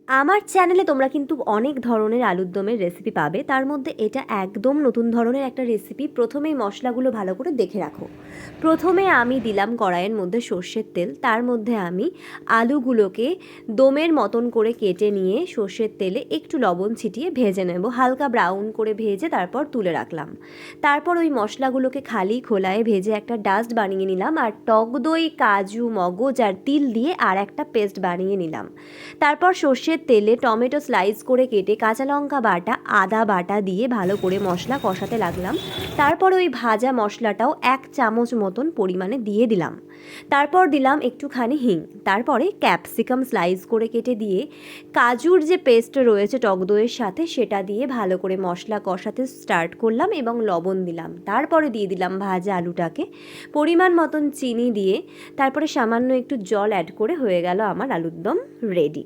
আমার চ্যানেলে তোমরা কিন্তু অনেক ধরনের আলুর দমের রেসিপি পাবে, তার মধ্যে এটা একদম নতুন ধরনের একটা রেসিপি। প্রথমেই মশলাগুলো ভালো করে দেখে রাখো। প্রথমে আমি দিলাম কড়াইয়ের মধ্যে সর্ষের তেল, তার মধ্যে আমি আলুগুলোকে দমের মতন করে কেটে নিয়ে সর্ষের তেলে একটু লবণ ছিটিয়ে ভেজে নেব, হালকা ব্রাউন করে ভেজে তারপর তুলে রাখলাম। তারপর ওই মশলাগুলোকে খালি খোলায় ভেজে একটা ডাস্ট বানিয়ে নিলাম, আর টক দই, কাজু, মগজ আর তিল দিয়ে আর একটা পেস্ট বানিয়ে নিলাম। তারপর সর্ষের তেলে টমেটো স্লাইস করে কেটে, কাঁচা লঙ্কা বাটা, আদা বাটা দিয়ে ভালো করে মশলা কষাতে লাগলাম। তারপর ওই ভাজা মশলাটাও 1 চামচ মতন পরিমাণে দিয়ে দিলাম। তারপর দিলাম একটুখানি হিং। তারপরে ক্যাপসিকাম স্লাইস করে কেটে দিয়ে কাজুর যে পেস্ট রয়েছে টক দইয়ের সাথে সেটা দিয়ে ভালো করে মশলা কষাতে স্টার্ট করলাম এবং লবণ দিলাম। তারপরে দিয়ে দিলাম ভাজা আলুটাকে, পরিমাণ মতন চিনি দিয়ে তারপরে সামান্য একটু জল অ্যাড করে হয়ে গেল আমার আলুর দম রেডি।